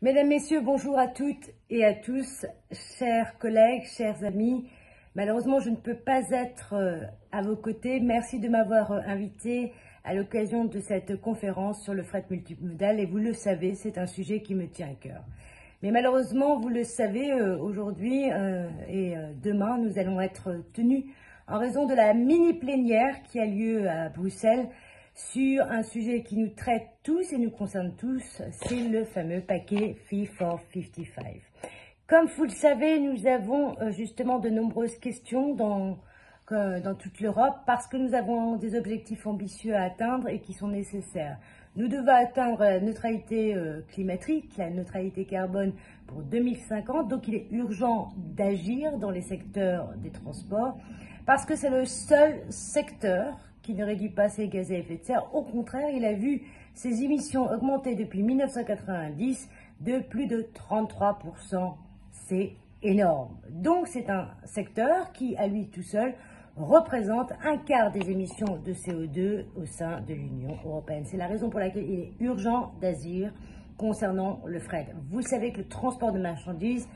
Mesdames, Messieurs, bonjour à toutes et à tous, chers collègues, chers amis. Malheureusement, je ne peux pas être à vos côtés. Merci de m'avoir invité à l'occasion de cette conférence sur le fret multimodal. Et vous le savez, c'est un sujet qui me tient à cœur. Mais malheureusement, vous le savez, aujourd'hui et demain, nous allons être tenus en raison de la mini-plénière qui a lieu à Bruxelles sur un sujet qui nous traite tous et nous concerne tous, c'est le fameux paquet Fit for 55. Comme vous le savez, nous avons justement de nombreuses questions dans toute l'Europe parce que nous avons des objectifs ambitieux à atteindre et qui sont nécessaires. Nous devons atteindre la neutralité climatique, la neutralité carbone pour 2050, donc il est urgent d'agir dans les secteurs des transports parce que c'est le seul secteur qui ne réduit pas ses gaz à effet de serre. Au contraire, il a vu ses émissions augmenter depuis 1990 de plus de 33%. C'est énorme. Donc c'est un secteur qui, à lui tout seul, représente un quart des émissions de CO2 au sein de l'Union européenne. C'est la raison pour laquelle il est urgent d'agir concernant le fret. Vous savez que le transport de marchandises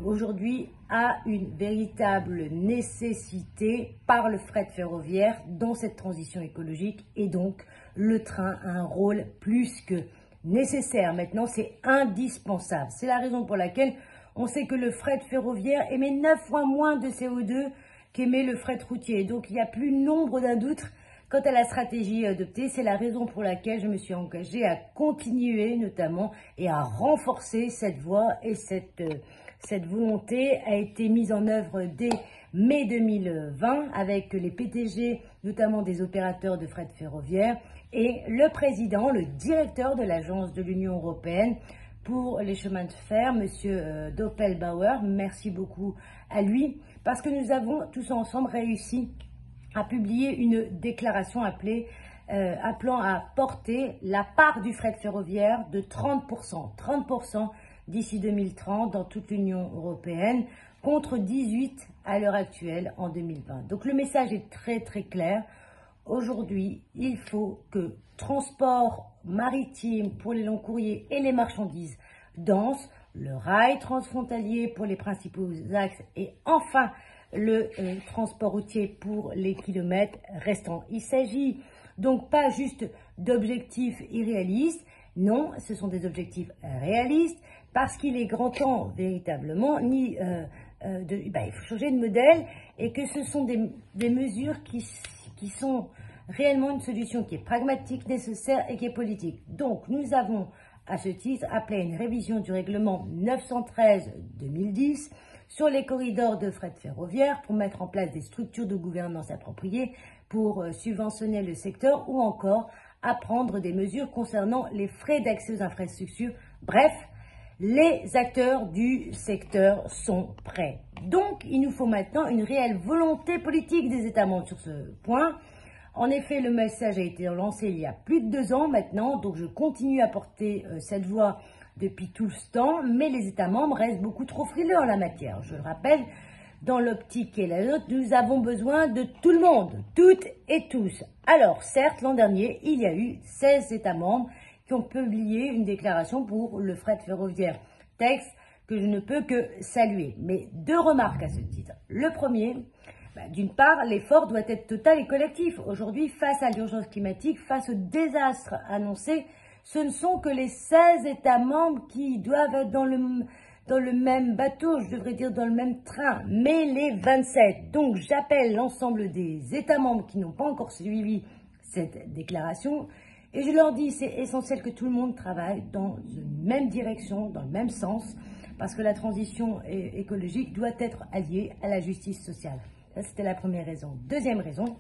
aujourd'hui a une véritable nécessité par le fret ferroviaire dans cette transition écologique et donc le train a un rôle plus que nécessaire. Maintenant, c'est indispensable. C'est la raison pour laquelle on sait que le fret ferroviaire émet 9 fois moins de CO2 qu'émet le fret routier. Donc, il n'y a plus nombre d'un doute quant à la stratégie adoptée. C'est la raison pour laquelle je me suis engagée à continuer notamment et à renforcer cette voie et cette volonté a été mise en œuvre dès mai 2020 avec les PDG, notamment des opérateurs de fret ferroviaire et le président, le directeur de l'agence de l'Union européenne pour les chemins de fer, M. Doppelbauer. Merci beaucoup à lui parce que nous avons tous ensemble réussi à publier une déclaration appelant à porter la part du fret ferroviaire de 30% d'ici 2030 dans toute l'Union européenne, contre 18 à l'heure actuelle en 2020. Donc le message est très très clair. Aujourd'hui, il faut que transport maritime pour les longs courriers et les marchandises denses, le rail transfrontalier pour les principaux axes et enfin le transport routier pour les kilomètres restants. Il s'agit donc pas juste d'objectifs irréalistes, non, ce sont des objectifs réalistes parce qu'il est grand temps véritablement il faut changer de modèle et que ce sont des mesures qui sont réellement une solution qui est pragmatique, nécessaire et qui est politique. Donc nous avons à ce titre appelé à une révision du règlement 913-2010 sur les corridors de fret ferroviaire pour mettre en place des structures de gouvernance appropriées pour subventionner le secteur ou encore à prendre des mesures concernant les frais d'accès aux infrastructures. Bref, les acteurs du secteur sont prêts. Donc, il nous faut maintenant une réelle volonté politique des États membres sur ce point. En effet, le message a été lancé il y a plus de 2 ans maintenant, donc je continue à porter cette voix depuis tout ce temps, mais les États membres restent beaucoup trop frileux en la matière. Je le rappelle, dans l'optique qui est la nôtre, nous avons besoin de tout le monde, toutes et tous. Alors, certes, l'an dernier, il y a eu 16 États membres qui ont publié une déclaration pour le fret ferroviaire. Texte que je ne peux que saluer. Mais 2 remarques à ce titre. Le premier, d'une part, l'effort doit être total et collectif. Aujourd'hui, face à l'urgence climatique, face au désastre annoncé, ce ne sont que les 16 États membres qui doivent être dans le même bateau, je devrais dire dans le même train, mais les 27. Donc, j'appelle l'ensemble des États membres qui n'ont pas encore suivi cette déclaration et je leur dis c'est essentiel que tout le monde travaille dans une même direction, dans le même sens, parce que la transition écologique doit être alliée à la justice sociale. Ça, c'était la première raison. Deuxième raison,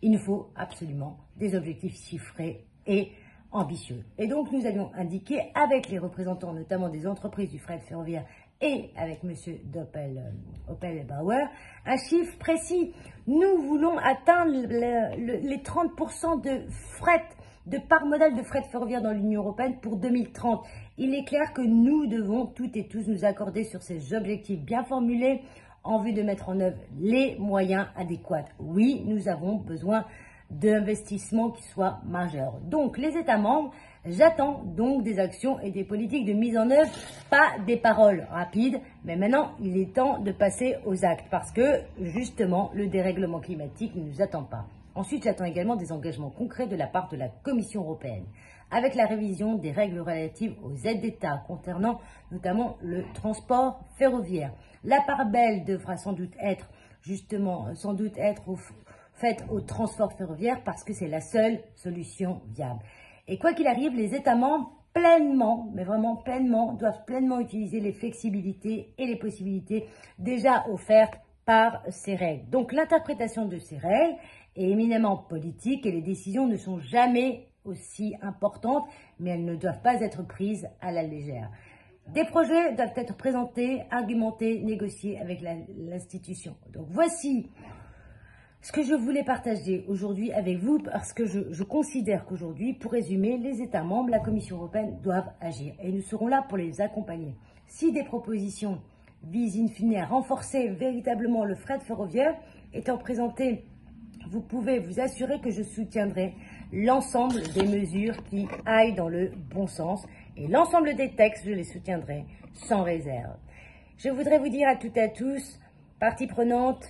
il nous faut absolument des objectifs chiffrés et ambitieux. Et donc, nous allons indiquer avec les représentants, notamment des entreprises du fret ferroviaire et avec M. Doppelbauer, un chiffre précis. Nous voulons atteindre les 30% de fret, de part modale de fret ferroviaire dans l'Union européenne pour 2030. Il est clair que nous devons toutes et tous nous accorder sur ces objectifs bien formulés en vue de mettre en œuvre les moyens adéquats. Oui, nous avons besoin d'investissements qui soient majeurs. Donc, les États membres J'attends donc des actions et des politiques de mise en œuvre, pas des paroles rapides, mais maintenant il est temps de passer aux actes parce que justement le dérèglement climatique ne nous attend pas. Ensuite, j'attends également des engagements concrets de la part de la Commission européenne, avec la révision des règles relatives aux aides d'État concernant notamment le transport ferroviaire. La part belle devra sans doute être faite au transport ferroviaire parce que c'est la seule solution viable. Et quoi qu'il arrive, les États membres pleinement, mais vraiment pleinement, doivent pleinement utiliser les flexibilités et les possibilités déjà offertes par ces règles. Donc l'interprétation de ces règles est éminemment politique et les décisions ne sont jamais aussi importantes, mais elles ne doivent pas être prises à la légère. Des projets doivent être présentés, argumentés, négociés avec l'institution. Donc voici ce que je voulais partager aujourd'hui avec vous, parce que je considère qu'aujourd'hui, pour résumer, les États membres, la Commission européenne doivent agir et nous serons là pour les accompagner. Si des propositions visent in fine à renforcer véritablement le fret ferroviaire étant présentées, vous pouvez vous assurer que je soutiendrai l'ensemble des mesures qui aillent dans le bon sens et l'ensemble des textes, je les soutiendrai sans réserve. Je voudrais vous dire à toutes et à tous, parties prenantes,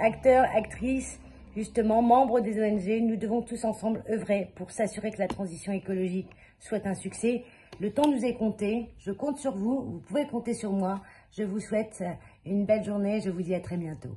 acteurs, actrices, justement, membres des ONG, nous devons tous ensemble œuvrer pour s'assurer que la transition écologique soit un succès. Le temps nous est compté, je compte sur vous, vous pouvez compter sur moi. Je vous souhaite une belle journée, je vous dis à très bientôt.